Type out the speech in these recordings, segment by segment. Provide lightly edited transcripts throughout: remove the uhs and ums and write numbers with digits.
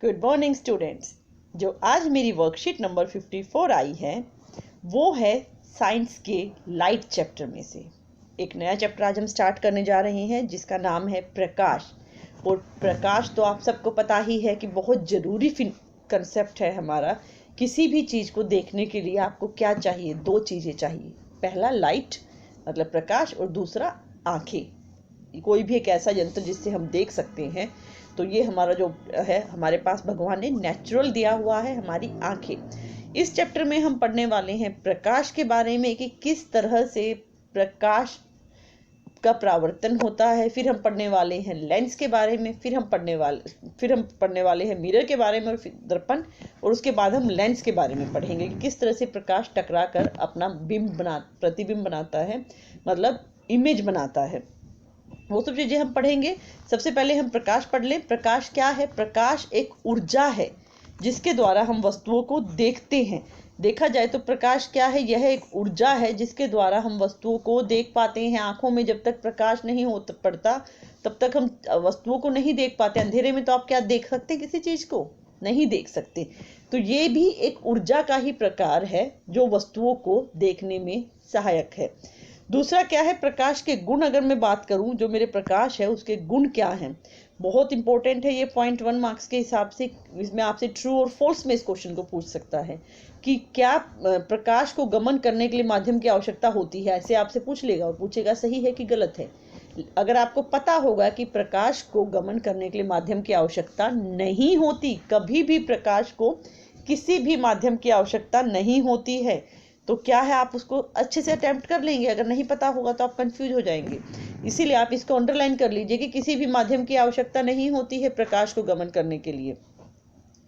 Good morning students. जो आज मेरी वर्कशीट नंबर 54 आई है वो है साइंस के लाइट चैप्टर में से एक नया चैप्टर आज हम स्टार्ट करने जा रहे हैं जिसका नाम है प्रकाश। और प्रकाश तो आप सबको पता ही है कि बहुत ज़रूरी कंसेप्ट है हमारा। किसी भी चीज़ को देखने के लिए आपको क्या चाहिए? दो चीज़ें चाहिए। पहला लाइट मतलब प्रकाश और दूसरा आँखें। कोई भी एक ऐसा यंत्र जिससे हम देख सकते हैं। तो ये हमारा जो है हमारे पास भगवान ने नेचुरल दिया हुआ है हमारी आंखें। इस चैप्टर में हम पढ़ने वाले हैं प्रकाश के बारे में कि किस तरह से प्रकाश का परावर्तन होता है। फिर हम पढ़ने वाले हैं लेंस के बारे में, फिर हम पढ़ने वाले हैं मिरर के बारे में और फिर दर्पण, और उसके बाद हम लेंस के बारे में पढ़ेंगे कि किस तरह से प्रकाश टकरा कर अपना प्रतिबिंब बनाता है, मतलब इमेज बनाता है। वो सब चीज़ें हम पढ़ेंगे। सबसे पहले हम प्रकाश पढ़ लें। प्रकाश क्या है? प्रकाश एक ऊर्जा है जिसके द्वारा हम वस्तुओं को देखते हैं। देखा जाए तो प्रकाश क्या है? यह एक ऊर्जा है जिसके द्वारा हम वस्तुओं को देख पाते हैं। आंखों में जब तक प्रकाश नहीं पड़ता तब तक हम वस्तुओं को नहीं देख पाते। अंधेरे में तो आप क्या देख सकते हैं? किसी चीज़ को नहीं देख सकते। तो ये भी एक ऊर्जा का ही प्रकार है जो वस्तुओं को देखने में सहायक है। दूसरा क्या है? प्रकाश के गुण। अगर मैं बात करूं जो मेरे प्रकाश है उसके गुण क्या हैं, बहुत इंपॉर्टेंट है ये। 0.1 मार्क्स के हिसाब से इसमें आपसे ट्रू और फॉल्स में इस क्वेश्चन को पूछ सकता है कि क्या प्रकाश को गमन करने के लिए माध्यम की आवश्यकता होती है। ऐसे आपसे पूछ लेगा और पूछेगा सही है कि गलत है। अगर आपको पता होगा कि प्रकाश को गमन करने के लिए माध्यम की आवश्यकता नहीं होती, कभी भी प्रकाश को किसी भी माध्यम की आवश्यकता नहीं होती है, तो क्या है आप उसको अच्छे से अटेम्प्ट कर लेंगे। अगर नहीं पता होगा तो आप कंफ्यूज हो जाएंगे। इसीलिए आप इसको अंडरलाइन कर लीजिए कि किसी भी माध्यम की आवश्यकता नहीं होती है प्रकाश को गमन करने के लिए।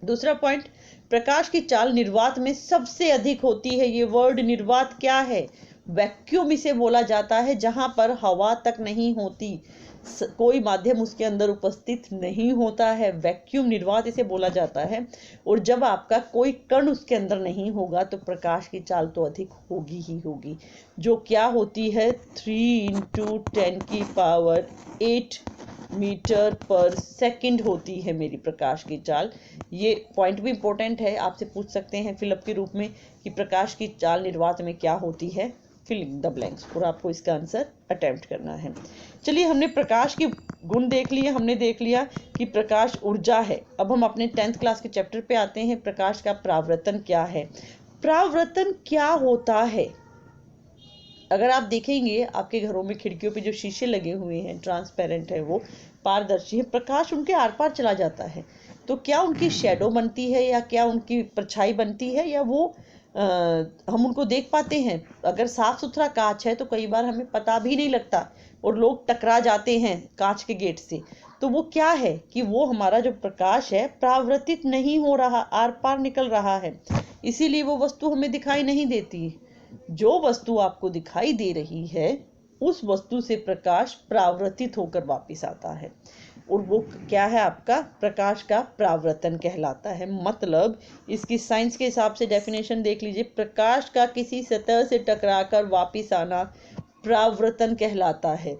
दूसरा पॉइंट, प्रकाश की चाल निर्वात में सबसे अधिक होती है। ये वर्ड निर्वात क्या है? वैक्यूम इसे बोला जाता है, जहां पर हवा तक नहीं होती, कोई माध्यम उसके अंदर उपस्थित नहीं होता है। वैक्यूम निर्वात इसे बोला जाता है। और जब आपका कोई कण उसके अंदर नहीं होगा तो प्रकाश की चाल तो अधिक होगी ही होगी, जो क्या होती है 3 × 10⁸ मीटर पर सेकंड होती है मेरी प्रकाश की चाल। ये पॉइंट भी इंपॉर्टेंट है, आपसे पूछ सकते हैं फिलअप के रूप में कि प्रकाश की चाल निर्वात में क्या होती है। फिलिंग द ब्लैंक्स, और आपको इसका आंसर अटेम्प्ट करना है। चलिए, हमने प्रकाश के गुण देख लिए, हमने देख लिया कि प्रकाश ऊर्जा है। अब हम अपने 10th क्लास के चैप्टर पे आते हैं। प्रकाश का परावर्तन क्या है? परावर्तन क्या होता है? अगर आप देखेंगे आपके घरों में खिड़कियों पे जो शीशे लगे हुए हैं ट्रांसपेरेंट है, वो पारदर्शी है, प्रकाश उनके आर पार चला जाता है। तो क्या उनकी शेडो बनती है या क्या उनकी परछाई बनती है या वो हम उनको देख पाते हैं? अगर साफ सुथरा कांच है तो कई बार हमें पता भी नहीं लगता और लोग टकरा जाते हैं कांच के गेट से। तो वो क्या है कि वो हमारा जो प्रकाश है परावर्तित नहीं हो रहा, आर पार निकल रहा है, इसीलिए वो वस्तु हमें दिखाई नहीं देती। जो वस्तु आपको दिखाई दे रही है उस वस्तु से प्रकाश परावर्तित होकर वापस आता है, और वो क्या है? आपका प्रकाश का परावर्तन कहलाता है। मतलब इसकी साइंस के हिसाब से डेफिनेशन देख लीजिए। प्रकाश का किसी सतह से टकराकर वापस आना परावर्तन कहलाता है।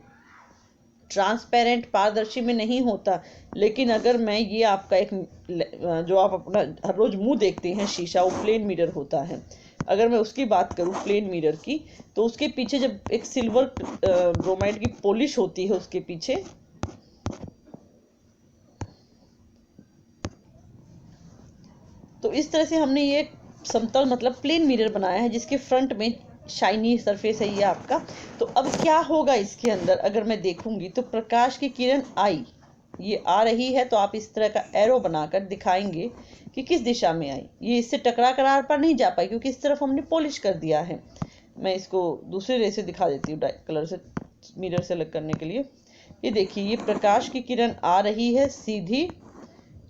ट्रांसपेरेंट पारदर्शी में नहीं होता, लेकिन अगर मैं ये आपका एक जो आप अपना हर रोज मुंह देखते हैं शीशा, वो प्लेन मिरर होता है। अगर मैं उसकी बात करूं प्लेन मिरर की, तो उसके पीछे जब एक सिल्वर ब्रोमाइड की पॉलिश होती है उसके पीछे, तो इस तरह से हमने ये समतल मतलब प्लेन मिरर बनाया है जिसके फ्रंट में शाइनी सरफेस है ये आपका। तो अब क्या होगा इसके अंदर? अगर मैं देखूंगी तो प्रकाश की किरण आई, ये आ रही है, तो आप इस तरह का एरो बनाकर दिखाएंगे कि किस दिशा में आई। ये इससे टकरा कर आर पार नहीं जा पाई क्योंकि इस तरफ हमने पॉलिश कर दिया है। मैं इसको दूसरे रे से दिखा देती हूँ कलर से, मिरर से अलग करने के लिए। ये देखिए, ये प्रकाश की किरण आ रही है सीधी,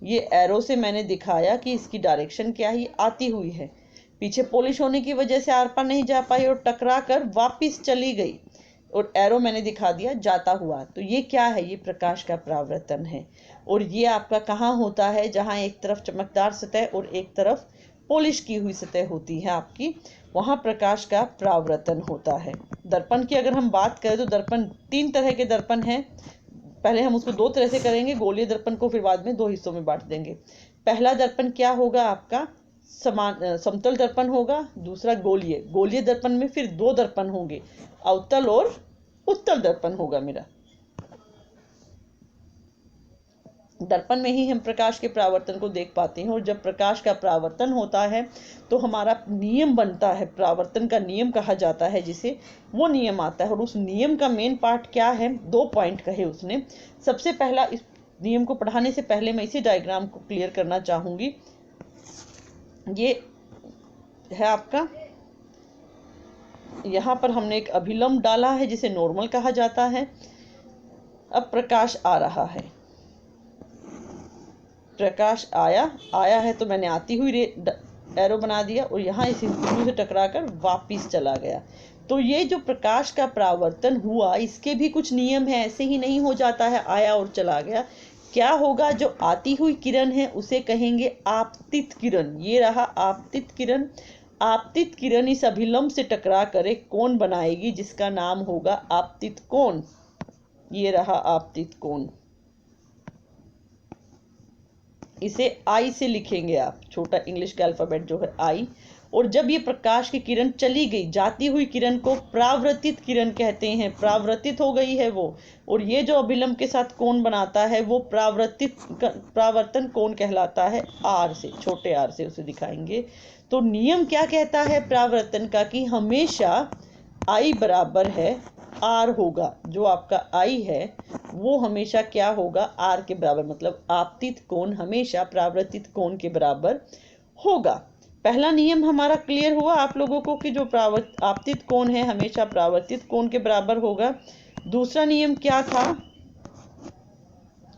ये एरो से मैंने दिखाया कि इसकी डायरेक्शन क्या है, ये आती हुई है। पीछे पॉलिश होने की वजह से आर पार नहीं जा पाई और टकरा कर वापिस चली गई, और एरो मैंने दिखा दिया जाता हुआ। तो ये क्या है? ये प्रकाश का परावर्तन है। और ये आपका कहाँ होता है? जहाँ एक तरफ चमकदार सतह और एक तरफ पॉलिश की हुई सतह होती है आपकी, वहाँ प्रकाश का परावर्तन होता है। दर्पण की अगर हम बात करें तो दर्पण 3 तरह के दर्पण हैं। पहले हम उसको 2 तरह से करेंगे, गोलीय दर्पण को फिर बाद में 2 हिस्सों में बांट देंगे। पहला दर्पण क्या होगा आपका, समतल दर्पण होगा, दूसरा गोलीय। गोलीय दर्पण में फिर दो दर्पण होंगे, अवतल और उत्तल दर्पण होगा मेरा। दर्पण में ही हम प्रकाश के परावर्तन को देख पाते हैं, और जब प्रकाश का परावर्तन होता है तो हमारा नियम बनता है, परावर्तन का नियम कहा जाता है जिसे, वो नियम आता है। और उस नियम का मेन पार्ट क्या है, 2 पॉइंट कहे उसने। सबसे पहला, इस नियम को पढ़ाने से पहले मैं इसी डायग्राम को क्लियर करना चाहूंगी। ये है आपका, यहाँ पर हमने एक अभिलंब डाला है जिसे नॉर्मल कहा जाता है। अब प्रकाश आ रहा है, प्रकाश आया है तो मैंने आती हुई एरो बना दिया, और यहाँ इस बिंदु से टकराकर वापिस चला गया। तो ये जो प्रकाश का परावर्तन हुआ, इसके भी कुछ नियम है, ऐसे ही नहीं हो जाता है आया और चला गया। क्या होगा, जो आती हुई किरण है उसे कहेंगे आपतित किरण। ये रहा आपतित किरण। आपतित किरण इस अभिलंब से टकरा कर एक कोण बनाएगी जिसका नाम होगा आपतित कोण। ये रहा आपतित कोण। इसे आई से लिखेंगे आप, छोटा इंग्लिश का अल्फाबेट जो है आई। और जब ये प्रकाश की किरण चली गई, जाती हुई किरण को परावर्तित किरण कहते हैं, परावर्तित हो गई है वो। और ये जो अभिलंब के साथ कोण बनाता है वो परावर्तन कोण कहलाता है, आर से, छोटे आर से उसे दिखाएंगे। तो नियम क्या कहता है परावर्तन का, कि हमेशा आई बराबर है आर होगा। जो आपका आई है वो हमेशा क्या होगा, आर के बराबर, मतलब आपतित कोण हमेशा परावर्तित कोण के बराबर होगा। पहला नियम हमारा क्लियर हुआ आप लोगों को कि जो आपतित कोण है हमेशा परावर्तित कोण के बराबर होगा। दूसरा नियम क्या था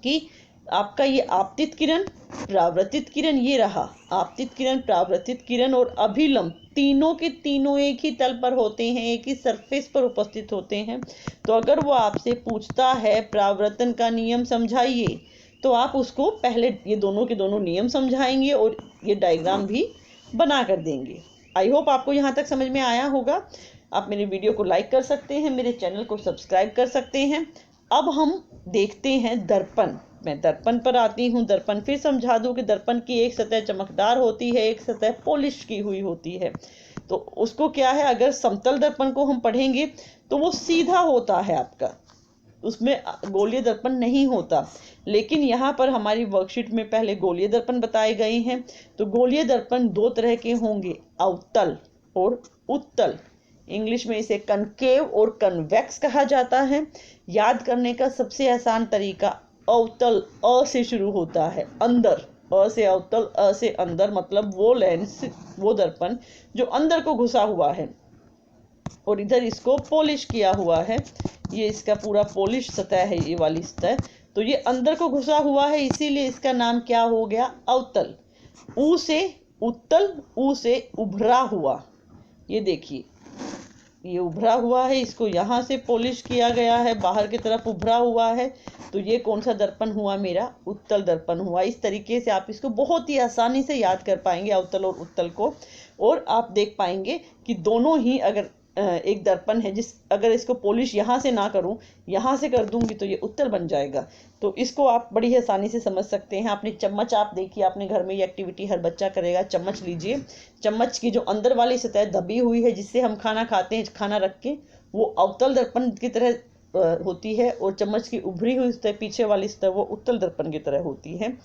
कि आपका ये आपतित किरण, परावर्तित किरण, ये रहा आपतित किरण, परावर्तित किरण और अभिलंब, तीनों के तीनों एक ही तल पर होते हैं, एक ही सरफेस पर उपस्थित होते हैं। तो अगर वो आपसे पूछता है परावर्तन का नियम समझाइए, तो आप उसको पहले ये दोनों के दोनों नियम समझाएंगे और ये डायग्राम भी बना कर देंगे। आई होप आपको यहाँ तक समझ में आया होगा। आप मेरे वीडियो को लाइक कर सकते हैं, मेरे चैनल को सब्सक्राइब कर सकते हैं। अब हम देखते हैं दर्पण। मैं दर्पण पर आती हूँ। दर्पण फिर समझा दूँ कि दर्पण की एक सतह चमकदार होती है, एक सतह पॉलिश की हुई होती है। तो उसको क्या है, अगर समतल दर्पण को हम पढ़ेंगे तो वो सीधा होता है आपका, उसमें गोलीय दर्पण नहीं होता। लेकिन यहाँ पर हमारी वर्कशीट में पहले गोलीय दर्पण बताए गए हैं। तो गोलीय दर्पण 2 तरह के होंगे, अवतल और उत्तल। इंग्लिश में इसे कनकेव और कन्वेक्स कहा जाता है। याद करने का सबसे आसान तरीका, अवतल अ से शुरू होता है, अंदर, अ से अवतल, अ से अंदर, मतलब वो लेंस, वो दर्पण जो अंदर को घुसा हुआ है और इधर इसको पॉलिश किया हुआ है। ये इसका पूरा पॉलिश सतह है, ये वाली सतह। तो ये अंदर को घुसा हुआ है, इसीलिए इसका नाम क्या हो गया, अवतल। ऊ से उत्तल, ऊ से उभरा हुआ। ये देखिए, ये उभरा हुआ है, इसको यहाँ से पॉलिश किया गया है, बाहर की तरफ उभरा हुआ है। तो ये कौन सा दर्पण हुआ, मेरा उत्तल दर्पण हुआ। इस तरीके से आप इसको बहुत ही आसानी से याद कर पाएंगे, अवतल और उत्तल को। और आप देख पाएंगे कि दोनों ही, अगर एक दर्पण है अगर इसको पॉलिश यहाँ से ना करूँ, यहाँ से कर दूंगी तो ये उत्तल बन जाएगा। तो इसको आप बड़ी आसानी से समझ सकते हैं। आपने चम्मच, आप देखिए, अपने घर में ये एक्टिविटी हर बच्चा करेगा। चम्मच लीजिए, चम्मच की जो अंदर वाली सतह दबी हुई है जिससे हम खाना खाते हैं, खाना रख के, वो अवतल दर्पण की तरह होती है, और चम्मच की उभरी हुई सतह, पीछे वाली सतह, वो उत्तल दर्पण की तरह होती है।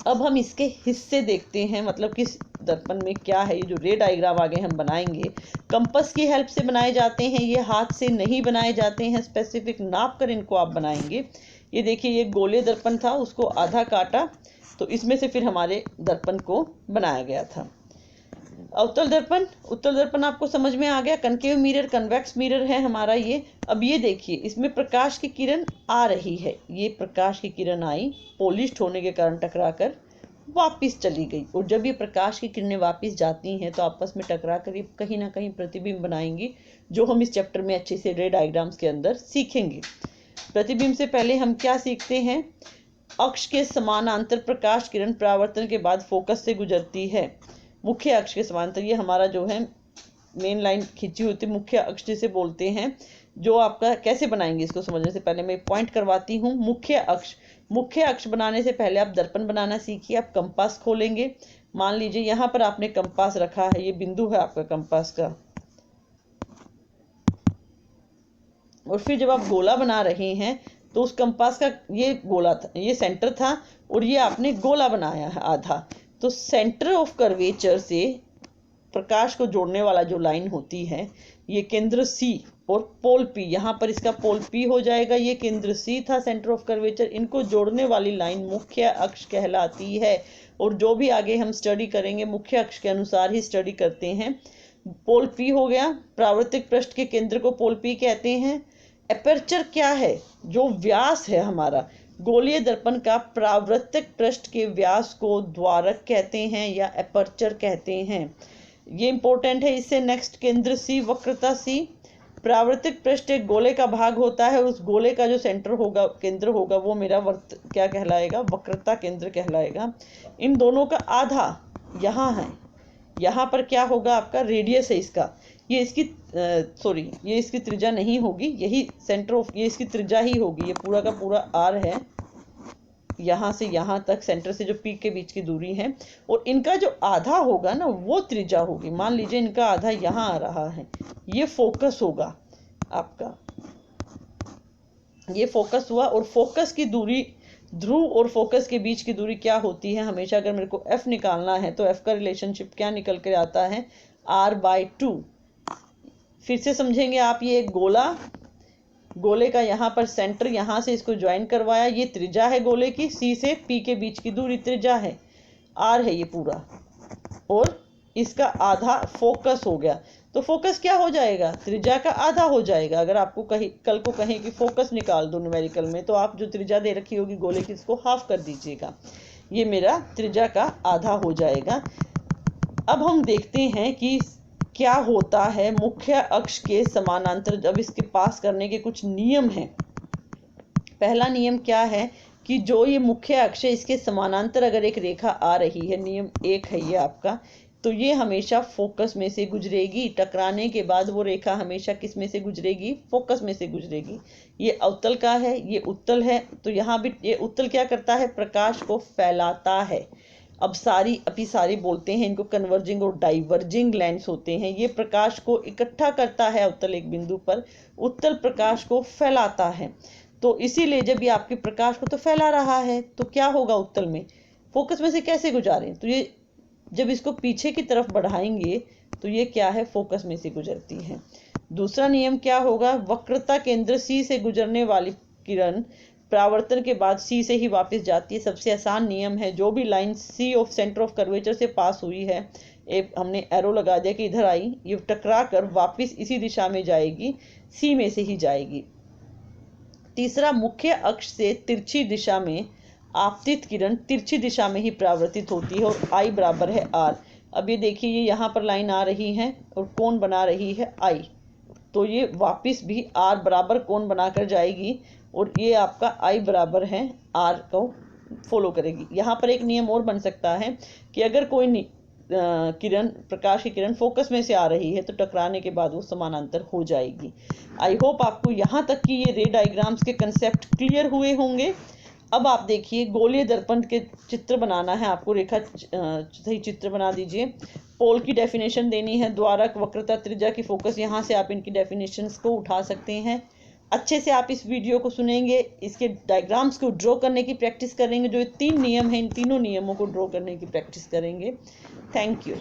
अब हम इसके हिस्से देखते हैं, मतलब किस दर्पण में क्या है। ये जो रे डायग्राम आगे हम बनाएंगे, कंपास की हेल्प से बनाए जाते हैं, ये हाथ से नहीं बनाए जाते हैं, स्पेसिफिक नाप कर इनको आप बनाएंगे। ये देखिए, ये गोले दर्पण था, उसको आधा काटा, तो इसमें से फिर हमारे दर्पण को बनाया गया था। अवतल दर्पण, उत्तल दर्पण आपको समझ में आ गया। कनकेव मिरर, कन्वेक्स मिरर है हमारा ये। अब ये देखिए, इसमें प्रकाश की किरण आ रही है, ये प्रकाश की किरण आई, पॉलिश्ड होने के कारण टकराकर वापस चली गई। और जब ये प्रकाश की किरणें वापस जाती हैं तो आपस में टकरा कर ये कहीं ना कहीं प्रतिबिंब बनाएंगी, जो हम इस चैप्टर में अच्छे से रे डायग्राम्स के अंदर सीखेंगे। प्रतिबिंब से पहले हम क्या सीखते हैं, अक्ष के समानांतर प्रकाश किरण परावर्तन के बाद फोकस से गुजरती है। मुख्य अक्ष के समांतर, ये हमारा जो है मेन लाइन खींची हुई थी, मुख्य अक्ष जिसे बोलते हैं। जो आपका कैसे बनाएंगे, इसको समझने से पहले मैं पॉइंट करवाती हूँ। मुख्य अक्ष मुख्य अक्ष बनाने से पहले आप दर्पण बनाना सीखिए। आप कंपास खोलेंगे, मान लीजिए यहाँ पर आपने कंपास रखा है, ये बिंदु है आपका कंपास का, और फिर जब आप गोला बना रहे हैं तो उस कंपास का ये गोला था, ये सेंटर था, और ये आपने गोला बनाया है आधा। तो सेंटर ऑफ कर्वेचर से प्रकाश को जोड़ने वाला जो लाइन होती है, ये केंद्र सी और पोल पी, यहाँ पर इसका पोल पी हो जाएगा। ये केंद्र सी था, सेंटर ऑफ कर्वेचर, इनको जोड़ने वाली लाइन मुख्य अक्ष कहलाती है। और जो भी आगे हम स्टडी करेंगे मुख्य अक्ष के अनुसार ही स्टडी करते हैं। पोल पी हो गया, परावर्तिक पृष्ठ के केंद्र को पोल पी कहते हैं। एपर्चर क्या है? जो व्यास है हमारा गोलीय दर्पण का, परावर्तिक पृष्ठ के व्यास को द्वारक कहते हैं या एपर्चर कहते हैं। ये इंपॉर्टेंट है। इससे नेक्स्ट केंद्र सी, वक्रता सी। परावर्तिक पृष्ठ एक गोले का भाग होता है, उस गोले का जो सेंटर होगा, केंद्र होगा, वो मेरा क्या कहलाएगा? वक्रता केंद्र कहलाएगा। इन दोनों का आधा यहाँ है, यहाँ पर क्या होगा? आपका रेडियस है इसका, ये इसकी ये इसकी त्रिज्या नहीं होगी, यही सेंटर ऑफ, ये इसकी त्रिज्या ही होगी। ये पूरा का पूरा आर है, यहाँ से यहाँ तक सेंटर से जो पीक के बीच की दूरी है, और इनका जो आधा होगा ना वो त्रिज्या होगी। मान लीजिए इनका आधा यहाँ आ रहा है, ये फोकस होगा आपका, ये फोकस हुआ। और फोकस की दूरी, ध्रुव और फोकस के बीच की दूरी क्या होती है? हमेशा अगर मेरे को एफ निकालना है तो एफ का रिलेशनशिप क्या निकल कर आता है? r/2। फिर से समझेंगे आप, ये एक गोले का यहाँ पर सेंटर, यहाँ से इसको ज्वाइन करवाया, ये त्रिज्या है गोले की, सी से पी के बीच की दूरी त्रिज्या है, आर है ये पूरा, और इसका आधा फोकस हो गया। तो फोकस क्या हो जाएगा? त्रिज्या का आधा हो जाएगा। अगर आपको कल को कहें कि फोकस निकाल दो न्यूमेरिकल में, तो आप जो त्रिज्या दे रखी होगी गोले की, इसको हाफ कर दीजिएगा, ये मेरा त्रिज्या का आधा हो जाएगा। अब हम देखते हैं कि क्या होता है मुख्य अक्ष के समानांतर जब इसके पास करने के कुछ नियम हैं। पहला नियम क्या है कि जो ये मुख्य अक्ष है इसके समानांतर अगर एक रेखा आ रही है, नियम 1 है ये आपका, तो ये हमेशा फोकस में से गुजरेगी। टकराने के बाद वो रेखा हमेशा किस में से गुजरेगी? फोकस में से गुजरेगी। ये अवतल का है, ये उत्तल है, तो यहाँ भी ये उत्तल क्या करता है? प्रकाश को फैलाता है। अब सारी बोलते हैं इनको, कन्वर्जिंग और डाइवर्जिंग लेंस होते हैं। ये प्रकाश को इकट्ठा करता है अवतल एक बिंदु पर, उत्तल प्रकाश को फैलाता है। तो इसीलिए जब ये आपके प्रकाश को तो फैला रहा है, तो क्या होगा उत्तल में? फोकस में से कैसे गुजारें? तो ये जब इसको पीछे की तरफ बढ़ाएंगे तो ये क्या है? फोकस में से गुजरती है। दूसरा नियम क्या होगा? वक्रता केंद्र सी से गुजरने वाली किरण परावर्तन के बाद सी से ही वापस जाती है। सबसे आसान नियम है, जो भी line C of centre of curvature से पास हुई है, एक हमने एरो लगा दिया कि इधर आई, ये टकरा कर वापस इसी दिशा में जाएगी, सी में से ही जाएगी। तीसरा, मुख्य अक्ष से तिरछी दिशा में आपतित किरण तिरछी दिशा में ही परावर्तित होती है, और आई बराबर है आर। अब ये देखिए, ये यहाँ पर लाइन आ रही है और कोण बना रही है आई, तो ये वापस भी आर बराबर कोण बनाकर जाएगी, और ये आपका आई बराबर है आर को फॉलो करेगी। यहाँ पर एक नियम और बन सकता है कि अगर कोई किरण, प्रकाश की किरण फोकस में से आ रही है, तो टकराने के बाद वो समानांतर हो जाएगी। आई होप आपको यहाँ तक की ये रे डायग्राम्स के कंसेप्ट क्लियर हुए होंगे। अब आप देखिए, गोलीय दर्पण के चित्र बनाना है आपको, रेखा सही चित्र बना दीजिए। पोल की डेफिनेशन देनी है, द्वारक, वक्रता, त्रिज्या की फोकस, यहाँ से आप इनकी डेफिनेशंस को उठा सकते हैं। अच्छे से आप इस वीडियो को सुनेंगे, इसके डायग्राम्स को ड्रॉ करने की प्रैक्टिस करेंगे। जो 3 नियम हैं, इन तीनों नियमों को ड्रॉ करने की प्रैक्टिस करेंगे। Thank you.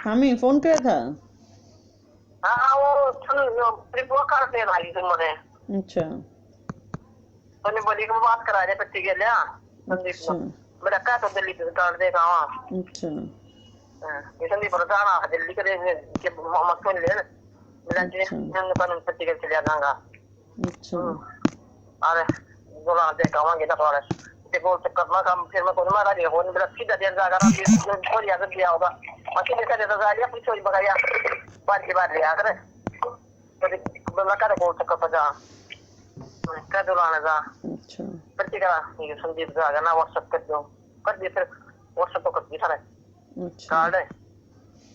हमें फोन किया था। हाँ वो ट्रिप वो करते हैं भाई तुम मुझे। अच्छा तूने बोली को बात करा दे पति के लिया संदीप अच्छा को। मेरा क्या तो दिल्ली से काट देगा वहाँ। अच्छा ये संदीप पर जाना है दिल्ली के मोहम्मद को ले मिला जी अच्छा हम अपन पति के चले जाएगा। अच्छा अरे बोला देखा वहाँ ना थोड़ा ते बोल तो करना काम फिर मैं कोई मारा नहीं हो नहीं मेरा सीधा देर जाकर आप ये कोई याद दिया होगा मशीन से देता जा लिया पूछो बगाया बार लिया करे तो मैं कर बोल तक पता क्या दुलाना जा अच्छा पति का ये संदीप जा ना व्हाट्सएप कर दिया फिर व्हाट्सएप तो कर दिया सारे अच्छा कार्ड है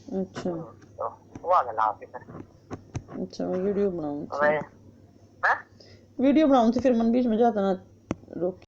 अच्छा तो वो आ गया फिर अच्छा वीडियो बनाऊँ अरे हैं वीडियो बनाऊँ तो फिर मन बीच में जाता ना रोक